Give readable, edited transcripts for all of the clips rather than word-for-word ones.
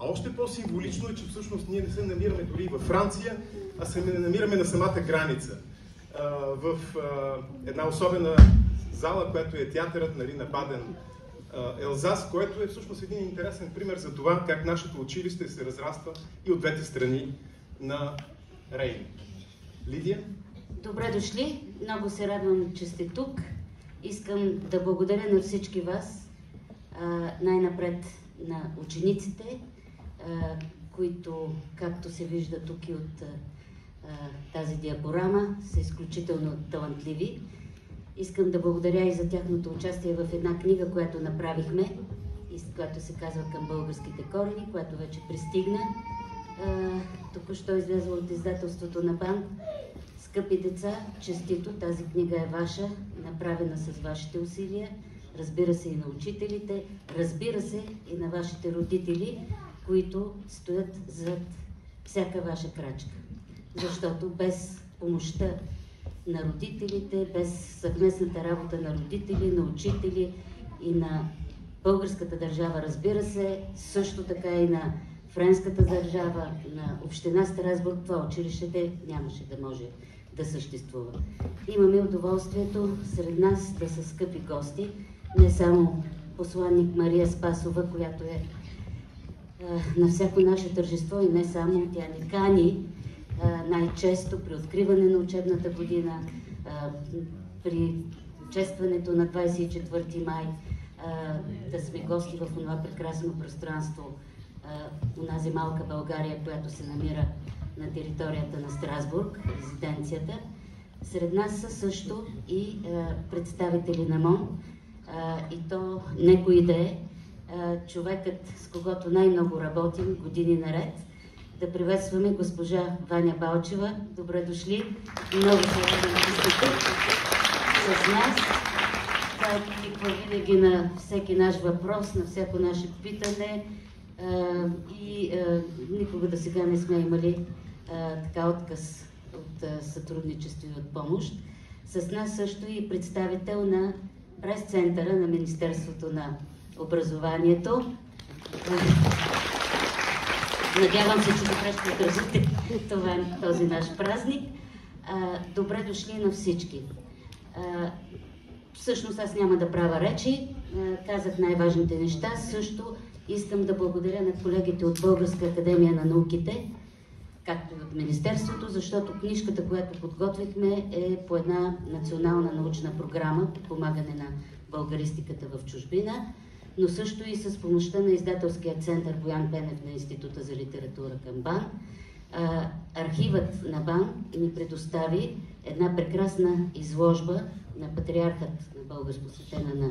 А още по-символично е, че всъщност ние не се намираме дори във Франция, а се намираме на самата граница. В една особена зала, която е театърът, нали, на Баден Елзас, което е всъщност един интересен пример за това как нашето училище се разраства и от двете страни на Рейн. Лидия? Добре дошли! Много се радвам, че сте тук. Искам да благодаря на всички вас, най-напред на учениците, които, както се вижда тук и от тази диапорама, са изключително талантливи. Искам да благодаря и за тяхното участие в една книга, която направихме, която се казва "Към българските корени", която вече пристигна. Току-що излязла от издателството на БАН. Скъпи деца, честито, тази книга е ваша, направена с вашите усилия, разбира се и на учителите, разбира се и на вашите родители, които стоят зад всяка ваша крачка. Защото без помощта на родителите, без съвместната работа на родители, на учители и на българската държава, разбира се, също така и на френската държава, на община Страсбург, това училище нямаше да може да съществува. Имаме удоволствието сред нас да са скъпи гости, не само посланник Мария Спасова, която е на всяко наше тържество и не само, тя ни кани най-често при откриване на учебната година, при честването на 24 май, да сме гости в това прекрасно пространство, унази малка България, която се намира на територията на Страсбург, резиденцията. Сред нас са също и представители на МОН, и то не кой да е, човекът, с когото най-много работим години наред. Да приветстваме госпожа Ваня Балчева. Добре дошли. Много се радвам, че сте тук с нас. Това откликва винаги на всеки наш въпрос, на всяко наше питане. И никога до сега не сме имали така отказ от сътрудничество и от помощ. С нас също и представител на прес-центъра на Министерството на образованието. Надявам се, че добре ще държите този наш празник. Добре дошли на всички. Всъщност аз няма да правя речи, казах най-важните неща. Също искам да благодаря на колегите от Българска академия на науките, както и от Министерството, защото книжката, която подготвихме, е по една национална научна програма, подпомагане на българистиката в чужбина, но също и с помощта на издателския център Боян Пенев на Института за литература към БАН. Архивът на БАН ни предостави една прекрасна изложба на патриархът на Българ, посветена на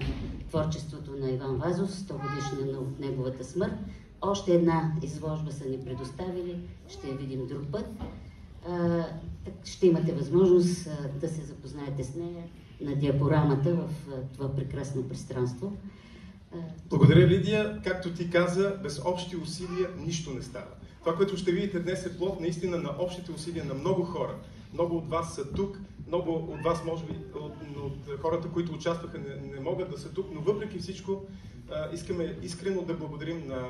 творчеството на Иван Вазов, 100 годишна от неговата смърт. Още една изложба са ни предоставили, ще я видим друг път. Ще имате възможност да се запознаете с нея на диапорамата в това прекрасно пространство. Благодаря, Лидия. Както ти каза, без общи усилия нищо не става. Това, което ще видите днес, е плод наистина на общите усилия на много хора. Много от вас са тук, много от вас, може би, от хората, които участваха, не могат да са тук, но въпреки всичко искаме искрено да благодарим на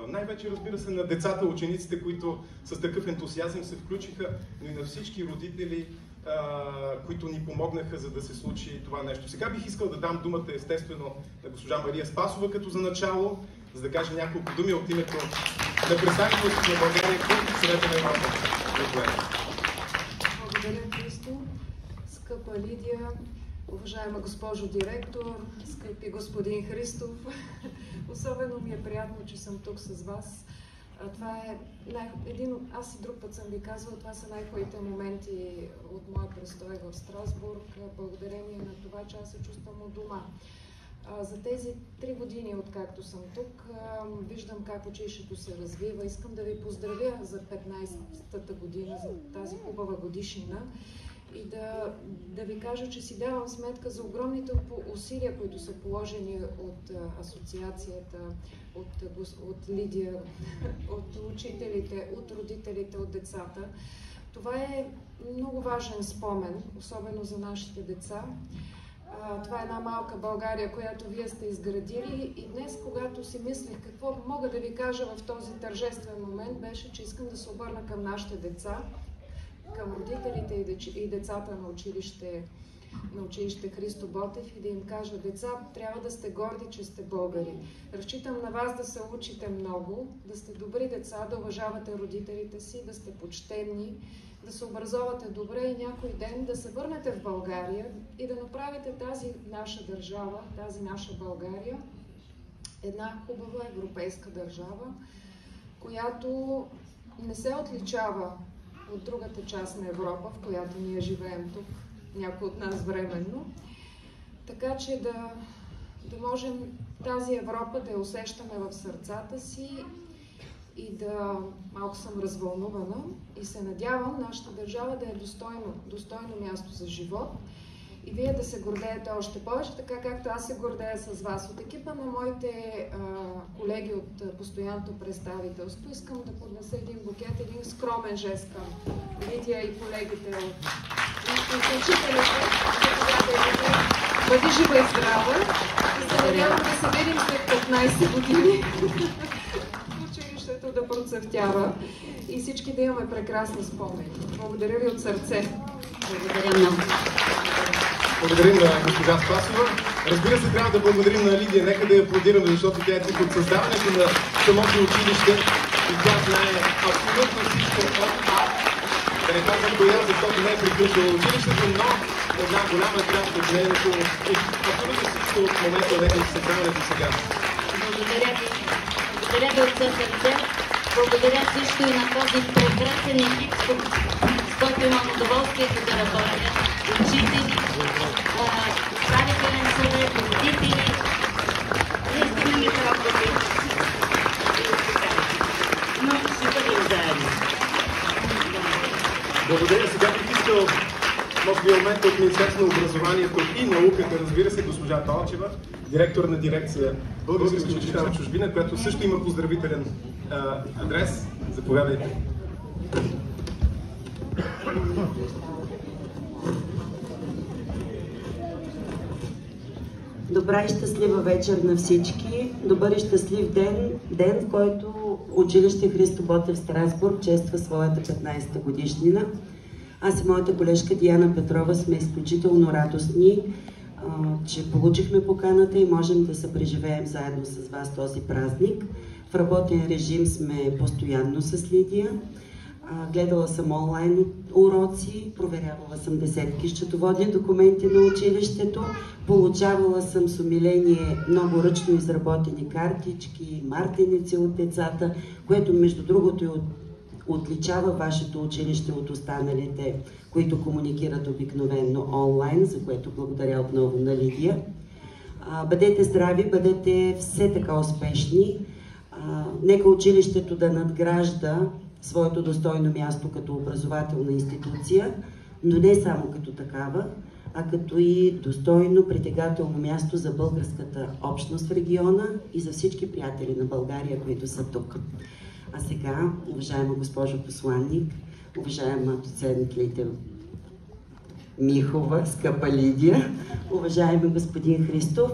най-вече, разбира се, на децата, учениците, които с такъв ентусиазъм се включиха, но и на всички родители, които ни помогнаха, за да се случи това нещо. Сега бих искал да дам думата, естествено, на госпожа Мария Спасова, като за начало, за да каже няколко думи от името на представителството на България към Съвета на Европа. Благодаря, Христо. Скъпа Лидия, уважаема госпожо директор, скъпи господин Христов, особено ми е приятно, че съм тук с вас. Това е аз и друг път съм ви казвала, това са най-хубавите моменти от моя престой в Страсбург, благодарение на това, че аз се чувствам у дома. За тези 3 години, откакто съм тук, виждам как училището се развива. Искам да ви поздравя за 15-та година, за тази хубава годишнина и да ви кажа, че си давам сметка за огромните усилия, които са положени от асоциацията, от Лидия, от учителите, от родителите, от децата. Това е много важен спомен, особено за нашите деца. Това е една малка България, която вие сте изградили, и днес, когато си мислех какво мога да ви кажа в този тържествен момент, беше, че искам да се обърна към нашите деца, към родителите и децата на училище Христо Ботев и да им кажа: деца, трябва да сте горди, че сте българи. Разчитам на вас да се учите много, да сте добри деца, да уважавате родителите си, да сте почтени, да се образовате добре и някой ден да се върнете в България и да направите тази наша държава, тази наша България, една хубава европейска държава, която не се отличава от другата част на Европа, в която ние живеем тук, някой от нас временно. Така че да можем тази Европа да я усещаме в сърцата си и да... Малко съм развълнувана и се надявам нашата държава да е достойно място за живот и вие да се гордеете още повече, така както аз се гордея с вас. От екипа на моите колеги от постоянното представителство искам да поднеса един букет, един скромен жест към Лидия и колегите от учителите. Бъди жива и здрава и се надявам да се видим след 15 години. Училището да процъфтява и всички да имаме прекрасни спомени. Благодаря ви от сърце. Благодаря много. Благодарим на госпожа Спасова. Разбира се, трябва да благодарим на Лидия. Нека да я аплодираме, защото тя е тук от създаването на самото училище и тя знае абсолютно всичко от А. Да не казвам коя, защото не е приключила училището, но една голяма част от нейното и абсолютно всичко от момента на нейното създаване до сега. Благодаря ви. Благодаря ви от сърце. Благодаря също и на този прекрасен екип, с който имам удоволствието да работя. Учители, управителен съвет, родители. Наистина ми трябва да ви. Но ще бъдем заедно. Благодаря. Сега бих искал, може би, момента от Министерството на образованието и науката, разбира се, госпожа Толчева, директор на дирекция Български училища в чужбина, която също има поздравителен адрес. Заповядайте. Добра и щастлива вечер на всички. Добър и щастлив ден, в който училище Христо Ботев в Страсбург чества своята 15-та годишнина. Аз и моята колежка Диана Петрова сме изключително радостни, че получихме поканата и можем да се преживеем заедно с вас този празник. В работен режим сме постоянно с Лидия. Гледала съм онлайн уроци, проверявала съм десетки счетоводни документи на училището, получавала съм с умиление много ръчно изработени картички, мартеници от децата, което между другото и отличава вашето училище от останалите, които комуникират обикновенно онлайн, за което благодаря отново на Лидия. Бъдете здрави, бъдете все така успешни. Нека училището да надгражда своето достойно място като образователна институция, но не само като такава, а като и достойно, притегателно място за българската общност в региона и за всички приятели на България, които са тук. А сега, уважаема госпожо посланник, уважаема доцент Лидия Михова, скъпа Лидия, уважаеми господин Христов,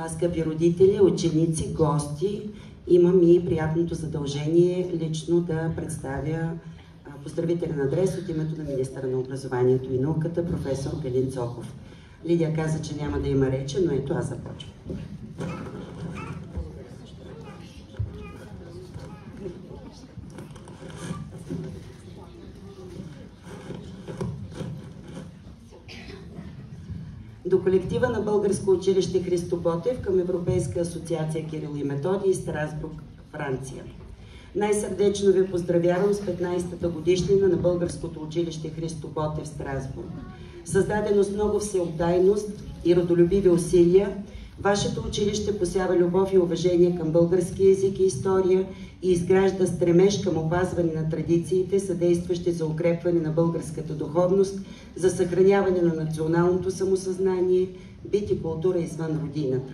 скъпи родители, ученици, гости, имам и приятното задължение лично да представя поздравителен адрес от името на министъра на образованието и науката, професор Галин Цоков. Лидия каза, че няма да има рече, но ето аз започвам. До колектива на Българско училище Христо Ботев към Европейска асоциация Кирил и Методий, Страсбург, Франция. Най-сърдечно ви поздравявам с 15-та годишнина на Българското училище Христо Ботев в Страсбург. Създадено с много всеотдайност и родолюбиви усилия, вашето училище посява любов и уважение към български език и история и изгражда стремеж към опазване на традициите, съдействащи за укрепване на българската духовност, за съхраняване на националното самосъзнание, бит и култура извън родината.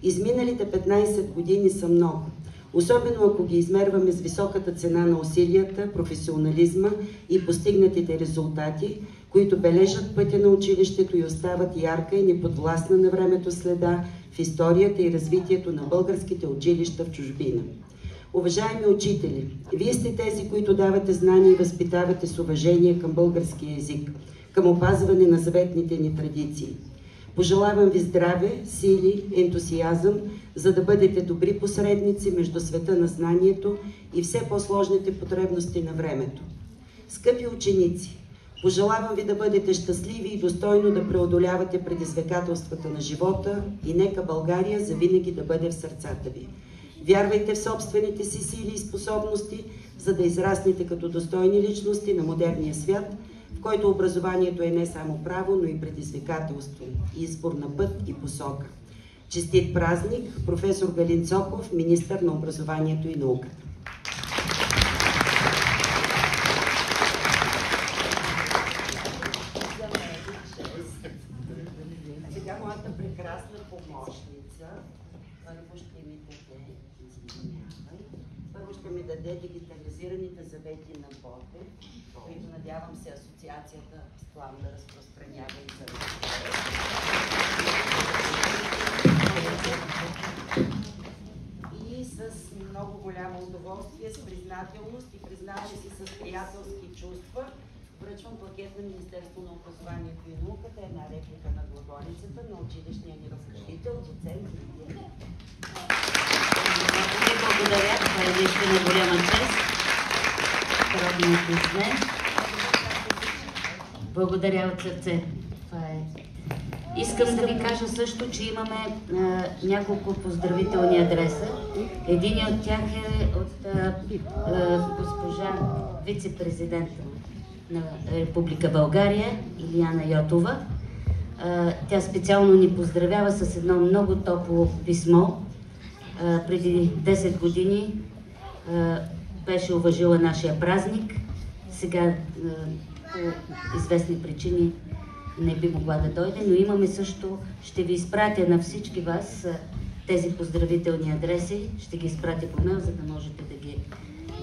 Изминалите 15 години са много, особено ако ги измерваме с високата цена на усилията, професионализма и постигнатите резултати, които бележат пътя на училището и остават ярка и неподвластна на времето следа в историята и развитието на българските училища в чужбина. Уважаеми учители, вие сте тези, които давате знания и възпитавате с уважение към българския език, към опазване на заветните ни традиции. Пожелавам ви здраве, сили, ентусиазъм, за да бъдете добри посредници между света на знанието и все по-сложните потребности на времето. Скъпи ученици, пожелавам ви да бъдете щастливи и достойно да преодолявате предизвикателствата на живота и нека България завинаги да бъде в сърцата ви. Вярвайте в собствените си сили и способности, за да израснете като достойни личности на модерния свят, в който образованието е не само право, но и предизвикателство, избор на път и посока. Честит празник, професор Галин Цоков, министър на образованието и науката. Сега моята прекрасна помощница първо ще ми даде дигитализираните завети на Ботев, които надявам се асоциацията с план да разпространява и за и с много голямо удоволствие, с признателност и признаване си с приятелски чувства връчвам пакет на Министерство на образованието и науката, една реплика на глаголицата на училищния ни разкажител, доцент Лидия. Благодаря, това е наистина голяма чест. Родният писме. Благодаря от сърце. Това е. Искам да ви кажа също, че имаме няколко поздравителни адреса. Един от тях е от госпожа вице-президента на Република България, Илияна Йотова. Тя специално ни поздравява с едно много топло писмо. Преди 10 години беше уважила нашия празник. Сега по известни причини не би могла да дойде, но имаме също, ще ви изпратя на всички вас тези поздравителни адреси, ще ги изпратя по мейл, за да можете да ги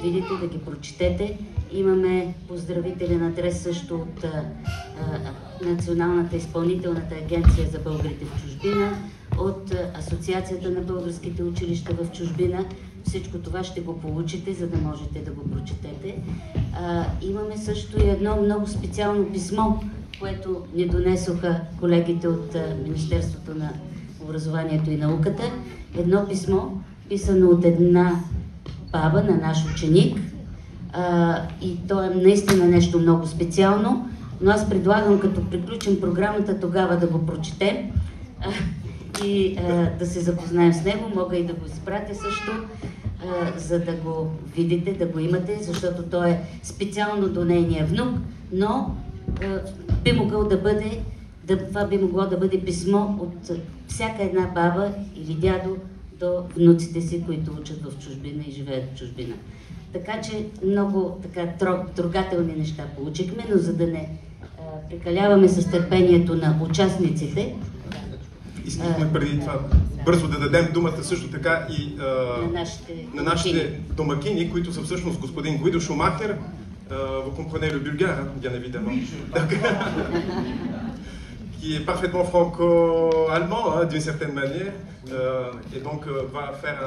видите, да ги прочетете. Имаме поздравителен адрес също от Националната изпълнителната агенция за българите в чужбина, от Асоциацията на българските училища в чужбина. Всичко това ще го получите, за да можете да го прочетете. Имаме също и едно много специално писмо, което ни донесоха колегите от Министерството на образованието и науката. Едно писмо, писано от една баба на наш ученик. И то е наистина нещо много специално, но аз предлагам, като приключим програмата, тогава да го прочетем и да се запознаем с него. Мога и да го изпратя също, за да го видите, да го имате, защото то е специално до нейния внук, но би могъл да бъде, това би могло да бъде писмо от всяка една баба или дядо до внуците си, които учат в чужбина и живеят в чужбина. Така че много трогателни неща получихме, но за да не прекаляваме с търпението на участниците. Искахме преди това бързо да дадем думата също така и на нашите домакини, които са всъщност господин Гуидо Шумахер, vous comprenez le bulgare, bien évidemment, qui est parfaitement franco-allemand d'une certaine manière, et donc va faire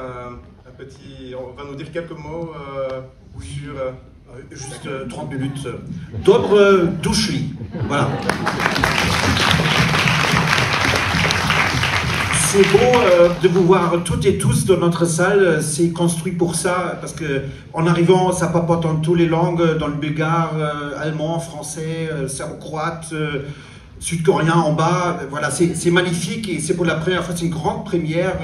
un petit, on va nous dire quelques mots sur juste 30 minutes. Dobre dušli. Voilà. C'est beau de vous voir toutes et tous dans notre salle. C'est construit pour ça, parce que en arrivant, ça papote en toutes les langues, dans le bulgare, allemand, français, serbo-croate, sud-coréen en bas. Voilà, c'est magnifique et c'est pour la première fois, c'est une grande première.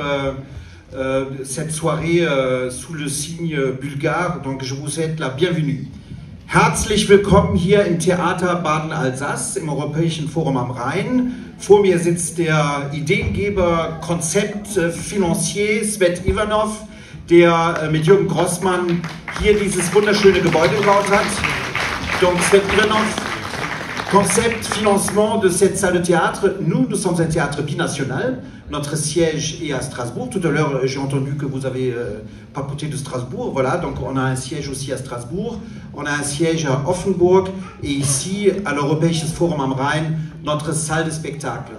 Cette soirée sous le signe bulgare, donc je vous souhaite la bienvenue. Herzlich willkommen hier im Theater Baden-Alsace im Europäischen Forum am Rhein. Vor mir sitzt der Ideengeber, Konzeptfinancier Svet Ivanov, der mit Jürgen Grossmann hier dieses wunderschöne Gebäude gebaut hat. Donc Svet Ivanov, concept, financement de cette salle de théâtre. Nous sommes un théâtre binational. Notre siège est à Strasbourg. Tout à l'heure, j'ai entendu que vous avez papoté de Strasbourg. Voilà, donc on a un siège aussi à Strasbourg. On a un siège à Offenburg. Et ici, à l'Europäisches Forum am Rhein, notre salle de spectacle.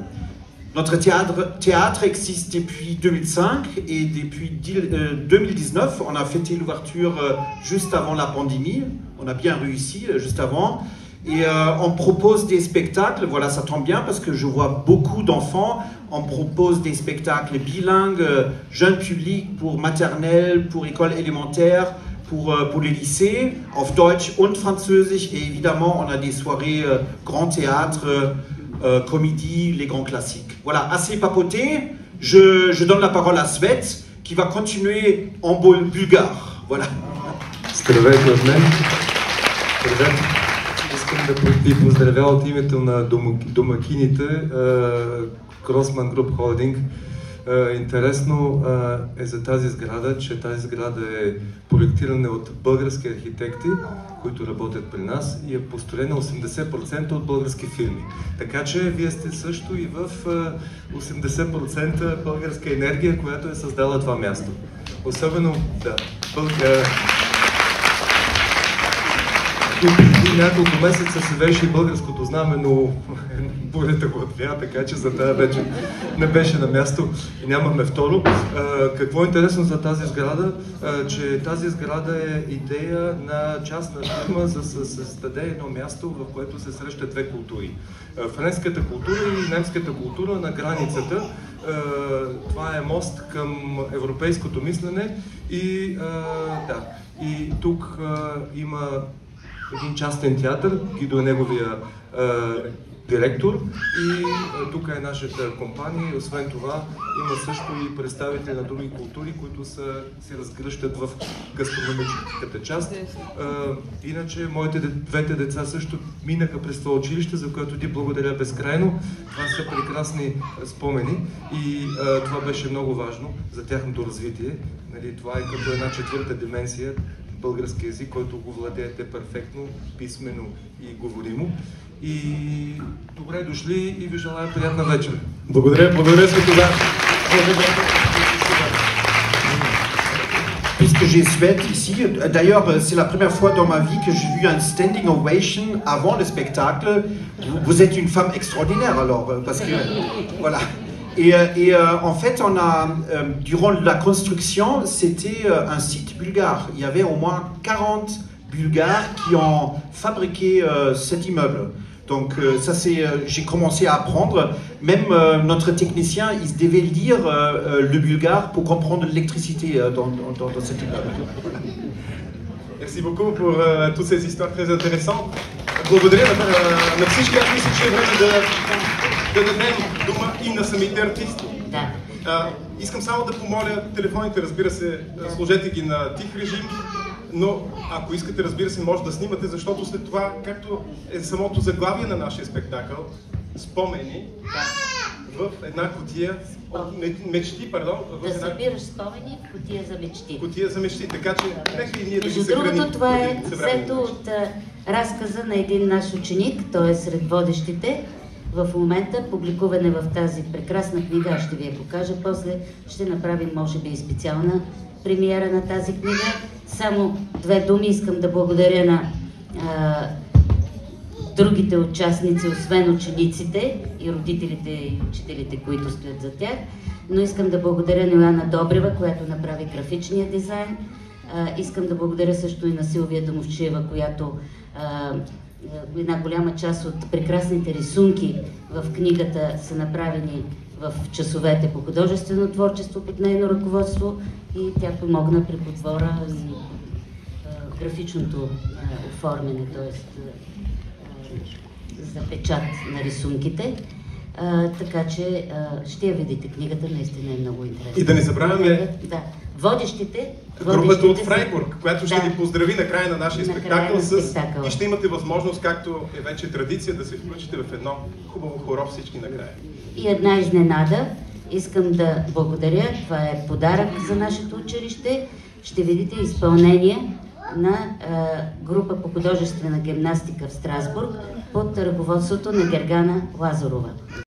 Notre théâtre existe depuis 2005 et depuis 2019, on a fêté l'ouverture juste avant la pandémie. On a bien réussi juste avant. Et on propose des spectacles, voilà, ça tombe bien parce que je vois beaucoup d'enfants. On propose des spectacles bilingues, jeunes publics pour maternelle, pour école élémentaire, pour les lycées, auf Deutsch und Französisch. Et évidemment, on a des soirées grand théâtre, comédie, les grands classiques. Voilà, assez papoté. Je donne la parole à Svet, qui va continuer en bulgare. Voilà. Здравейте от мен. Здравейте. Искам да ви поздравя от името на домакините Grossman Group Holding. Интересно е за тази сграда, че тази сграда е проектирана от български архитекти, които работят при нас и е построена 80% от български фирми. Така че вие сте също и в 80% българска енергия, която е създала това място. Особено, да, преди няколко месеца се веше и българското знаме, но бурята го отвя, така че за тази вече не беше на място и нямахме второ. Какво е интересно за тази сграда? Че тази сграда е идея на частна фирма за да се създаде едно място, в което се срещат две култури. Френската култура и немската култура на границата. Това е мост към европейското мислене и и тук има един частен театър, Гидо е неговия директор и тук е нашата компания. Освен това има също и представители на други култури, които се разгръщат в гастрономическата част. Иначе моите двете деца също минаха през това училище, за което ти благодаря безкрайно. Това са прекрасни спомени и това беше много важно за тяхното развитие. Нали, това е като една четвърта дименсия български език, който го владеете перфектно, писмено и говоримо. И добре дошли и ви желая приятна вечер. Благодаря, Светозар. Puisque j'ai Svet ici, d'ailleurs c'est la première fois dans ma vie que j'ai vu un standing ovation avant le spectacle. Vous êtes une femme extraordinaire alors, parce que voilà. Et en fait, on a, durant la construction, c'était un site bulgare. Il y avait au moins 40 Bulgares qui ont fabriqué cet immeuble. Donc ça c'est, j'ai commencé à apprendre. Même notre technicien, il devait lire le bulgare pour comprendre l'électricité dans cet immeuble. Merci beaucoup pour toutes ces histoires très intéressantes. Благодаря на всички. Аз мисля, че е време да дадем дума и на самите артисти. Да. Искам само да помоля телефоните, разбира се, сложете ги на тих режим, но ако искате, разбира се, може да снимате, защото след това, както е самото заглавие на нашия спектакъл, спомени в една кутия, мечти, пардон. Да събираш спомени в кутия за мечти. Кутия за мечти, така че нека и ние да ги съхраним. Между другото, това е взето от разказа на един наш ученик, той е сред водещите. В момента публикуване в тази прекрасна книга, ще ви я покажа, после ще направим може би и специална премиера на тази книга. Само две думи искам да благодаря на другите участници, освен учениците и родителите и учителите, които стоят за тях, но искам да благодаря на Йоанна Добрева, която направи графичния дизайн. Искам да благодаря също и на Силвия Домовчиева, която една голяма част от прекрасните рисунки в книгата са направени в часовете по художествено творчество под нейно ръководство и тя помогна при подбора и графичното оформяне, т.е. за печат на рисунките. Така че ще я видите, книгата наистина е много интересна. И да не забравяме водещите групата от Фрайбург, която ще ви поздрави на края на нашия спектакъл и ще имате възможност, както е вече традиция, да се включите в едно хубаво хоро всички накрая. И една изненада, искам да благодаря, това е подарък за нашето училище, ще видите изпълнение на група по художествена гимнастика в Страсбург под ръководството на Гергана Лазарова.